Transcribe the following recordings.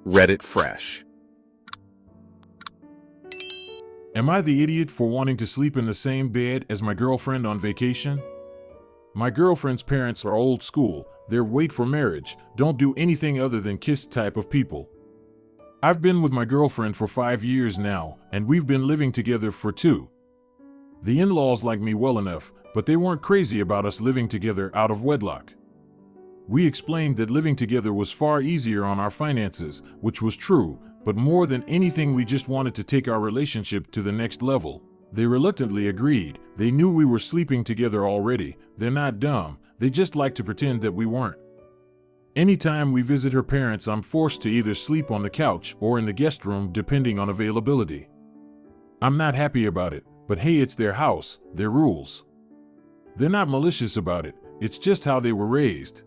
Reddit fresh. Am I the idiot for wanting to sleep in the same bed as my girlfriend on vacation? My girlfriend's parents are old school. They're wait for marriage, don't do anything other than kiss type of people. I've been with my girlfriend for 5 years now, and we've been living together for 2. The in-laws like me well enough, but they weren't crazy about us living together out of wedlock. We explained that living together was far easier on our finances, which was true, but more than anything we just wanted to take our relationship to the next level. They reluctantly agreed. They knew we were sleeping together already. They're not dumb, they just like to pretend that we weren't. Anytime we visit her parents, I'm forced to either sleep on the couch or in the guest room depending on availability. I'm not happy about it, but hey, it's their house, their rules. They're not malicious about it, it's just how they were raised.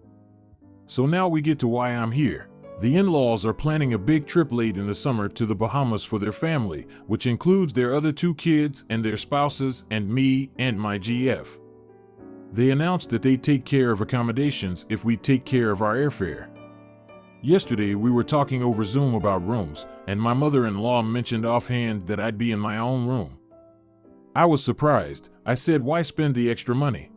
So now we get to why I'm here. The in-laws are planning a big trip late in the summer to the Bahamas for their family, which includes their other 2 kids and their spouses and me and my GF. They announced that they'd take care of accommodations if we take care of our airfare. Yesterday we were talking over Zoom about rooms, and my mother-in-law mentioned offhand that I'd be in my own room. I was surprised. I said, why spend the extra money?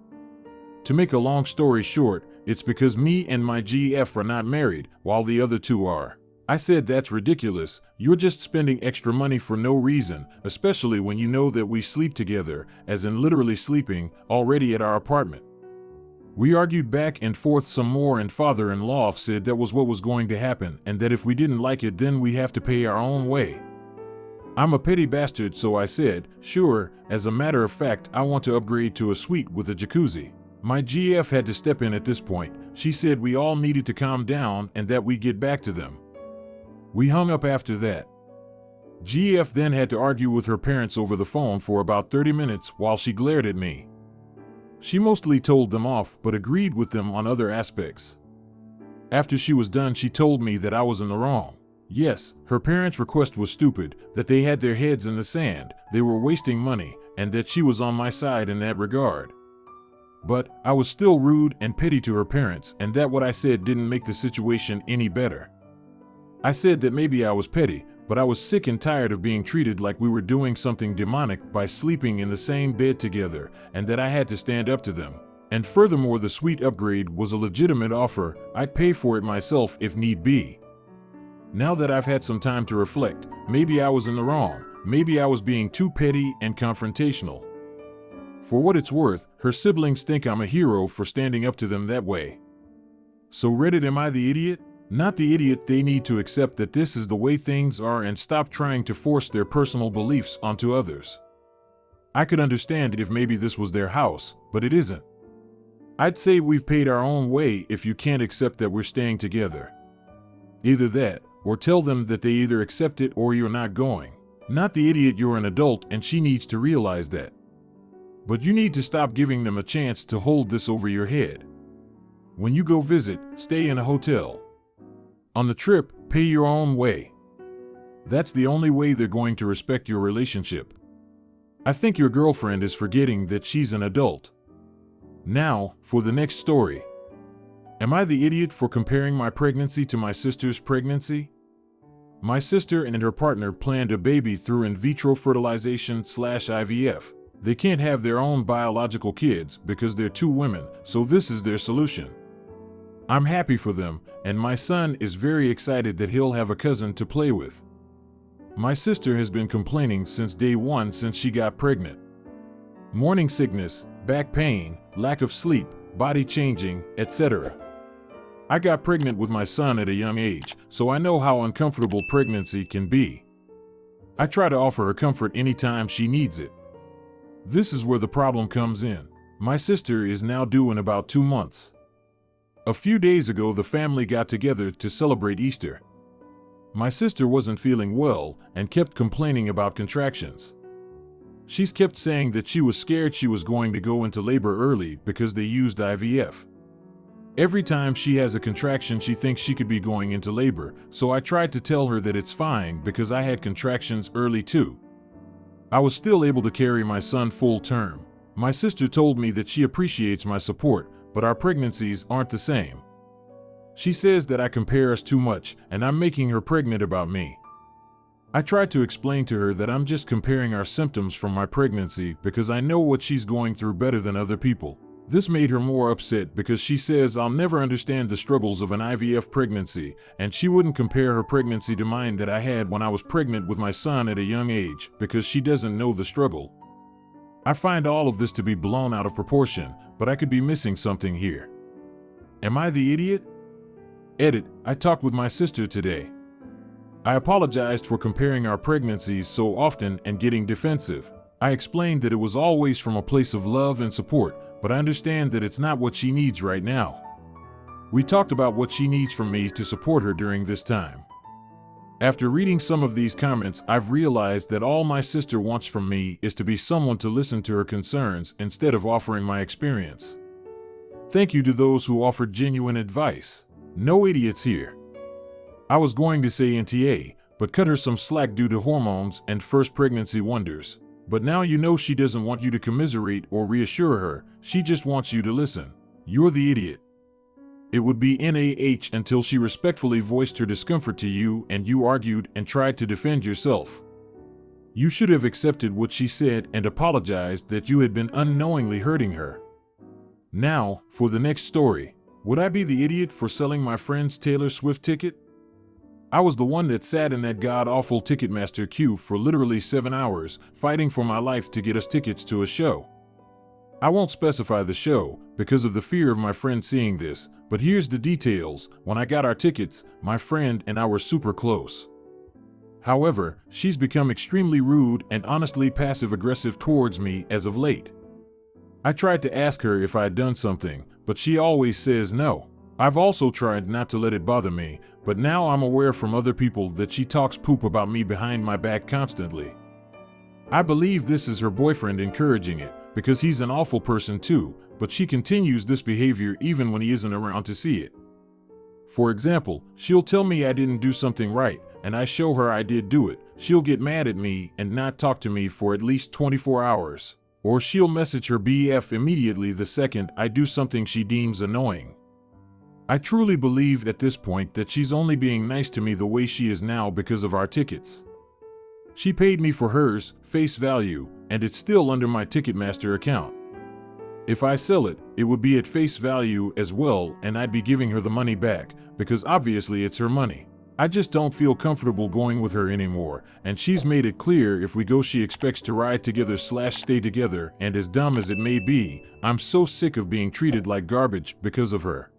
To make a long story short, it's because me and my GF are not married, while the other 2 are. I said, that's ridiculous. You're just spending extra money for no reason, especially when you know that we sleep together, as in literally sleeping, already at our apartment. We argued back and forth some more, and father-in-law said that was what was going to happen, and that if we didn't like it, then we have to pay our own way. I'm a petty bastard, so I said, sure, as a matter of fact, I want to upgrade to a suite with a jacuzzi. My GF had to step in at this point. She said we all needed to calm down and that we'd get back to them. We hung up after that. GF then had to argue with her parents over the phone for about 30 minutes while she glared at me. She mostly told them off, but agreed with them on other aspects. After she was done, she told me that I was in the wrong. Yes, her parents' request was stupid, that they had their heads in the sand, they were wasting money, and that she was on my side in that regard. But I was still rude and petty to her parents, and that what I said didn't make the situation any better. I said that maybe I was petty, but I was sick and tired of being treated like we were doing something demonic by sleeping in the same bed together, and that I had to stand up to them. And furthermore, the suite upgrade was a legitimate offer. I'd pay for it myself if need be. Now that I've had some time to reflect, maybe I was in the wrong. Maybe I was being too petty and confrontational. For what it's worth, her siblings think I'm a hero for standing up to them that way. So Reddit, am I the idiot? Not the idiot. They need to accept that this is the way things are and stop trying to force their personal beliefs onto others. I could understand it if maybe this was their house, but it isn't. I'd say we've paid our own way if you can't accept that we're staying together. Either that, or tell them that they either accept it or you're not going. Not the idiot, you're an adult and she needs to realize that. But you need to stop giving them a chance to hold this over your head. When you go visit, stay in a hotel. On the trip, pay your own way. That's the only way they're going to respect your relationship. I think your girlfriend is forgetting that she's an adult. Now, for the next story. Am I the idiot for comparing my pregnancy to my sister's pregnancy? My sister and her partner planned a baby through in vitro fertilization/IVF. They can't have their own biological kids because they're 2 women, so this is their solution. I'm happy for them, and my son is very excited that he'll have a cousin to play with. My sister has been complaining since day 1 since she got pregnant. Morning sickness, back pain, lack of sleep, body changing, etc. I got pregnant with my son at a young age, so I know how uncomfortable pregnancy can be. I try to offer her comfort anytime she needs it. This is where the problem comes in. My sister is now due in about 2 months. A few days ago, the family got together to celebrate Easter. My sister wasn't feeling well and kept complaining about contractions. She's kept saying that she was scared she was going to go into labor early because they used IVF. Every time she has a contraction, she thinks she could be going into labor, so I tried to tell her that it's fine because I had contractions early too. I was still able to carry my son full term. My sister told me that she appreciates my support, but our pregnancies aren't the same. She says that I compare us too much and I'm making her pregnant about me. I tried to explain to her that I'm just comparing our symptoms from my pregnancy because I know what she's going through better than other people. This made her more upset because she says I'll never understand the struggles of an IVF pregnancy, and she wouldn't compare her pregnancy to mine that I had when I was pregnant with my son at a young age because she doesn't know the struggle. I find all of this to be blown out of proportion, but I could be missing something here. Am I the idiot? Edit, I talked with my sister today. I apologized for comparing our pregnancies so often and getting defensive. I explained that it was always from a place of love and support, but I understand that it's not what she needs right now. We talked about what she needs from me to support her during this time. After reading some of these comments, I've realized that all my sister wants from me is to be someone to listen to her concerns instead of offering my experience. Thank you to those who offered genuine advice. No idiots here. I was going to say NTA, but cut her some slack due to hormones and first pregnancy wonders. But now you know she doesn't want you to commiserate or reassure her, she just wants you to listen. You're the idiot. It would be NAH until she respectfully voiced her discomfort to you and you argued and tried to defend yourself. You should have accepted what she said and apologized that you had been unknowingly hurting her. Now, for the next story. Would I be the idiot for selling my friend's Taylor Swift ticket? I was the one that sat in that god-awful Ticketmaster queue for literally 7 hours, fighting for my life to get us tickets to a show. I won't specify the show, because of the fear of my friend seeing this, but here's the details. When I got our tickets, my friend and I were super close. However, she's become extremely rude and honestly passive-aggressive towards me as of late. I tried to ask her if I had done something, but she always says no. I've also tried not to let it bother me, but now I'm aware from other people that she talks poop about me behind my back constantly. I believe this is her boyfriend encouraging it, because he's an awful person too, but she continues this behavior even when he isn't around to see it. For example, she'll tell me I didn't do something right, and I show her I did do it. She'll get mad at me and not talk to me for at least 24 hours. Or she'll message her BF immediately the second I do something she deems annoying. I truly believe at this point that she's only being nice to me the way she is now because of our tickets. She paid me for hers, face value, and it's still under my Ticketmaster account. If I sell it, it would be at face value as well, and I'd be giving her the money back, because obviously it's her money. I just don't feel comfortable going with her anymore, and she's made it clear if we go she expects to ride together / stay together, and as dumb as it may be, I'm so sick of being treated like garbage because of her.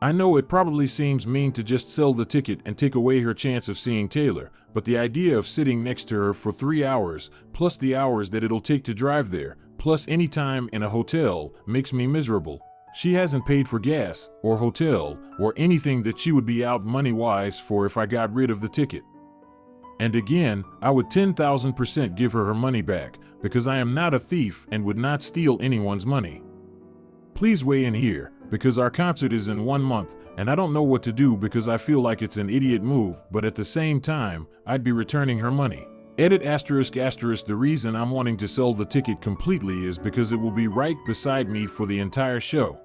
I know it probably seems mean to just sell the ticket and take away her chance of seeing Taylor, but the idea of sitting next to her for 3 hours, plus the hours that it'll take to drive there, plus any time in a hotel, makes me miserable. She hasn't paid for gas, or hotel, or anything that she would be out money-wise for if I got rid of the ticket. And again, I would 10,000% give her money back, because I am not a thief and would not steal anyone's money. Please weigh in here, because our concert is in 1 month, and I don't know what to do because I feel like it's an idiot move, but at the same time, I'd be returning her money. Edit ***. The reason I'm wanting to sell the ticket completely is because it will be right beside me for the entire show.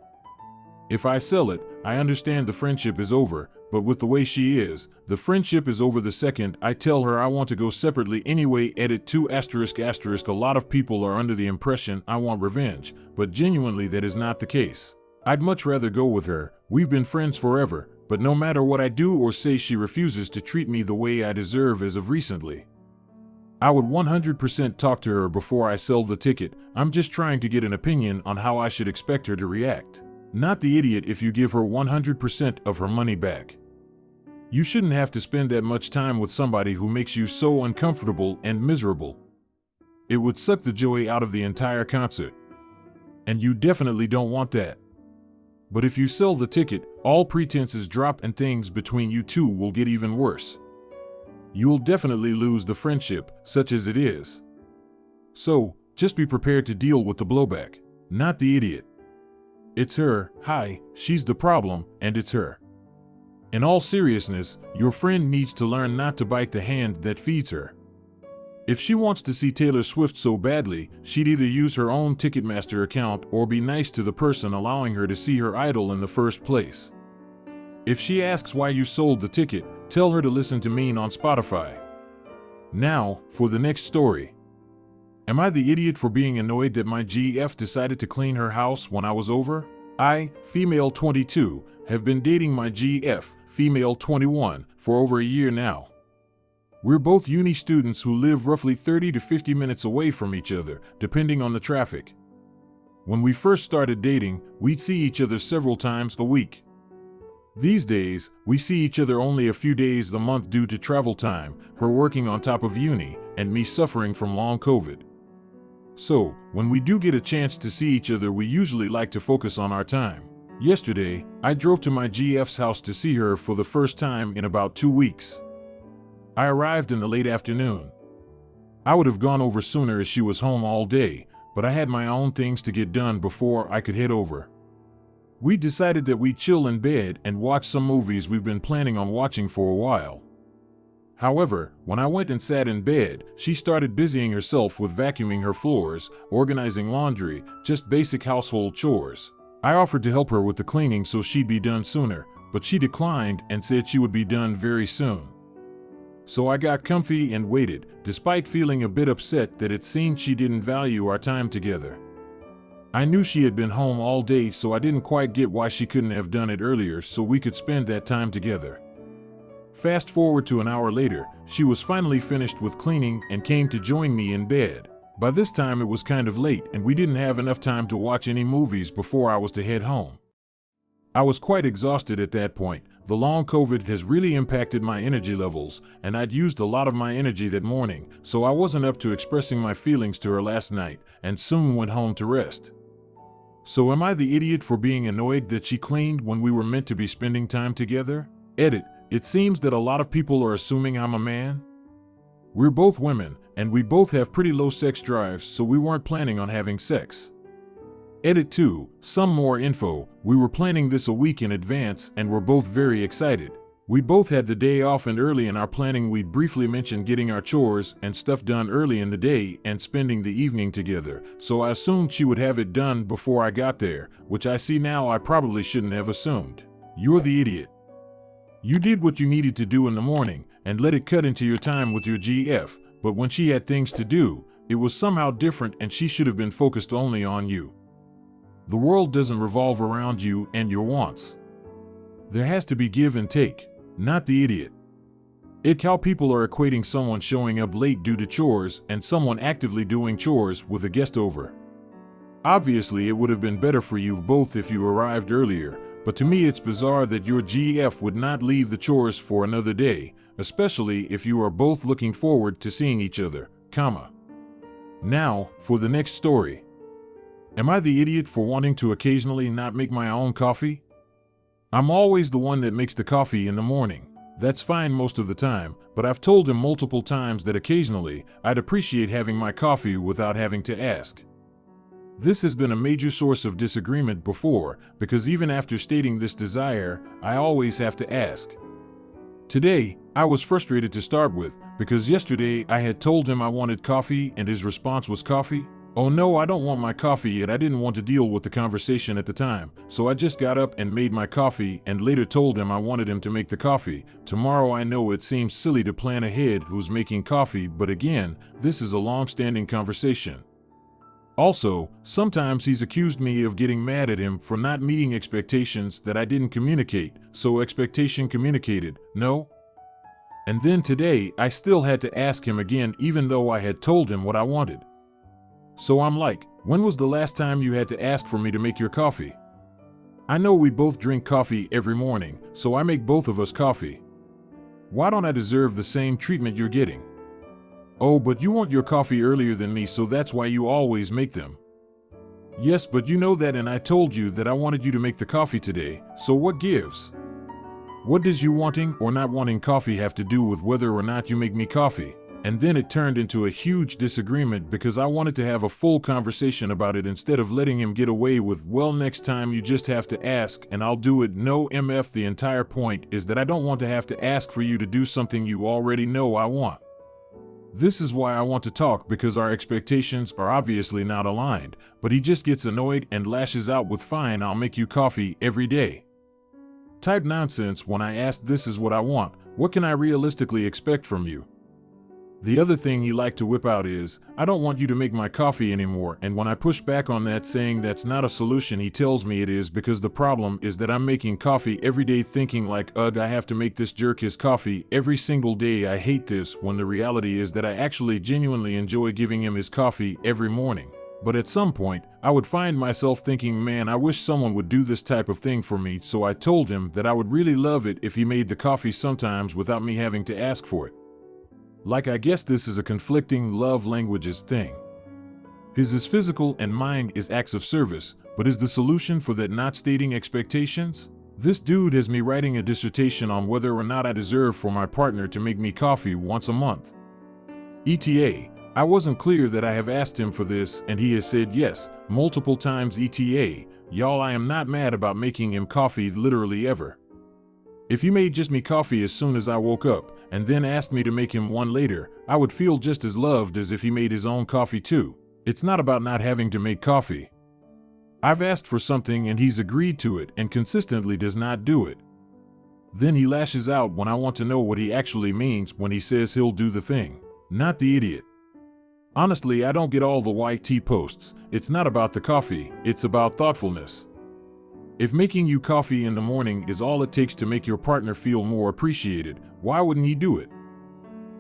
If I sell it, I understand the friendship is over, but with the way she is, the friendship is over the second I tell her I want to go separately anyway. Edit ***. A lot of people are under the impression I want revenge, but genuinely that is not the case. I'd much rather go with her. We've been friends forever, but no matter what I do or say, she refuses to treat me the way I deserve as of recently. I would 100% talk to her before I sell the ticket. I'm just trying to get an opinion on how I should expect her to react. Not the idiot if you give her 100% of her money back. You shouldn't have to spend that much time with somebody who makes you so uncomfortable and miserable. It would suck the joy out of the entire concert. And you definitely don't want that. But if you sell the ticket, all pretenses drop and things between you two will get even worse. You'll definitely lose the friendship, such as it is. So, just be prepared to deal with the blowback. Not the idiot. It's her. Hi, she's the problem, and it's her. In all seriousness, your friend needs to learn not to bite the hand that feeds her. If she wants to see Taylor Swift so badly, she'd either use her own Ticketmaster account or be nice to the person allowing her to see her idol in the first place. If she asks why you sold the ticket, tell her to listen to Mean on Spotify. Now, for the next story. Am I the idiot for being annoyed that my GF decided to clean her house when I was over? I, female 22, have been dating my GF, female 21, for over a year now. We're both uni students who live roughly 30 to 50 minutes away from each other, depending on the traffic. When we first started dating, we'd see each other several times a week. These days, we see each other only a few days a month due to travel time, her working on top of uni, and me suffering from long COVID. So, when we do get a chance to see each other, we usually like to focus on our time. Yesterday, I drove to my GF's house to see her for the first time in about 2 weeks. I arrived in the late afternoon. I would have gone over sooner as she was home all day, but I had my own things to get done before I could head over. We decided that we'd chill in bed and watch some movies we've been planning on watching for a while. However, when I went and sat in bed, she started busying herself with vacuuming her floors, organizing laundry, just basic household chores. I offered to help her with the cleaning so she'd be done sooner, but she declined and said she would be done very soon. So I got comfy and waited, despite feeling a bit upset that it seemed she didn't value our time together. I knew she had been home all day, so I didn't quite get why she couldn't have done it earlier so we could spend that time together. Fast forward to an hour later, she was finally finished with cleaning and came to join me in bed. By this time it was kind of late and we didn't have enough time to watch any movies before I was to head home. I was quite exhausted at that point. The long COVID has really impacted my energy levels, and I'd used a lot of my energy that morning, so I wasn't up to expressing my feelings to her last night, and soon went home to rest. So am I the idiot for being annoyed that she cleaned when we were meant to be spending time together? Edit. It seems that a lot of people are assuming I'm a man. We're both women, and we both have pretty low sex drives, so we weren't planning on having sex. Edit 2. Some more info. We were planning this a week in advance and were both very excited. We both had the day off, and early in our planning we'd briefly mentioned getting our chores and stuff done early in the day and spending the evening together, so I assumed she would have it done before I got there, which I see now I probably shouldn't have assumed. You're the idiot. You did what you needed to do in the morning and let it cut into your time with your GF, but when she had things to do, it was somehow different and she should have been focused only on you. The world doesn't revolve around you and your wants. There has to be give and take, not the idiot. It's how people are equating someone showing up late due to chores and someone actively doing chores with a guest over. Obviously, it would have been better for you both if you arrived earlier, but to me it's bizarre that your GF would not leave the chores for another day, especially if you are both looking forward to seeing each other, comma. Now, for the next story. Am I the idiot for wanting to occasionally not make my own coffee? I'm always the one that makes the coffee in the morning. That's fine most of the time, but I've told him multiple times that occasionally I'd appreciate having my coffee without having to ask. This has been a major source of disagreement before, because even after stating this desire, I always have to ask. Today, I was frustrated to start with, because yesterday I had told him I wanted coffee and his response was coffee? Oh no, I don't want my coffee yet. I didn't want to deal with the conversation at the time, so I just got up and made my coffee and later told him I wanted him to make the coffee. Tomorrow I know it seems silly to plan ahead who's making coffee, but again, this is a long-standing conversation. Also, sometimes he's accused me of getting mad at him for not meeting expectations that I didn't communicate, so expectation communicated, no? And then today I still had to ask him again even though I had told him what I wanted. So I'm like, when was the last time you had to ask for me to make your coffee? I know we both drink coffee every morning, so I make both of us coffee. Why don't I deserve the same treatment you're getting? Oh, but you want your coffee earlier than me, so that's why you always make them. Yes, but you know that, and I told you that I wanted you to make the coffee today, so what gives? What does you wanting or not wanting coffee have to do with whether or not you make me coffee? And then it turned into a huge disagreement because I wanted to have a full conversation about it instead of letting him get away with, well, next time you just have to ask and I'll do it. No, MF, the entire point is that I don't want to have to ask for you to do something you already know I want. This is why I want to talk, because our expectations are obviously not aligned, but he just gets annoyed and lashes out with, fine, I'll make you coffee every day. Type nonsense when I ask this is what I want, what can I realistically expect from you? The other thing he liked to whip out is, I don't want you to make my coffee anymore, and when I push back on that saying that's not a solution, he tells me it is because the problem is that I'm making coffee every day thinking like, ugh, I have to make this jerk his coffee every single day, I hate this, when the reality is that I actually genuinely enjoy giving him his coffee every morning. But at some point, I would find myself thinking, man, I wish someone would do this type of thing for me, so I told him that I would really love it if he made the coffee sometimes without me having to ask for it. Like, I guess this is a conflicting love languages thing. His is physical and mine is acts of service, but is the solution for that not stating expectations? This dude has me writing a dissertation on whether or not I deserve for my partner to make me coffee once a month. ETA, I wasn't clear that I have asked him for this and he has said yes, multiple times. ETA, y'all, I am not mad about making him coffee literally ever. If he made just me coffee as soon as I woke up, and then asked me to make him one later, I would feel just as loved as if he made his own coffee too. It's not about not having to make coffee. I've asked for something and he's agreed to it and consistently does not do it. Then he lashes out when I want to know what he actually means when he says he'll do the thing. Not the idiot. Honestly, I don't get all the YT posts. It's not about the coffee, it's about thoughtfulness. If making you coffee in the morning is all it takes to make your partner feel more appreciated, why wouldn't he do it?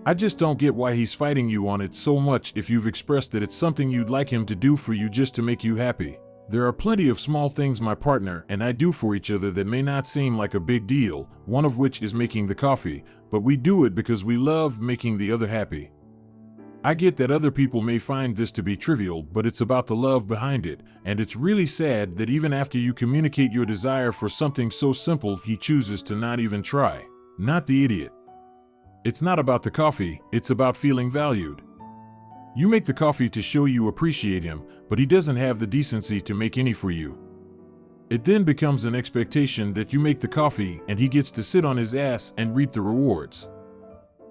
I just don't get why he's fighting you on it so much if you've expressed that it's something you'd like him to do for you just to make you happy. There are plenty of small things my partner and I do for each other that may not seem like a big deal, one of which is making the coffee, but we do it because we love making the other happy. I get that other people may find this to be trivial, but it's about the love behind it, and it's really sad that even after you communicate your desire for something so simple, he chooses to not even try. Not the idiot. It's not about the coffee, it's about feeling valued. You make the coffee to show you appreciate him, but he doesn't have the decency to make any for you. It then becomes an expectation that you make the coffee and he gets to sit on his ass and reap the rewards.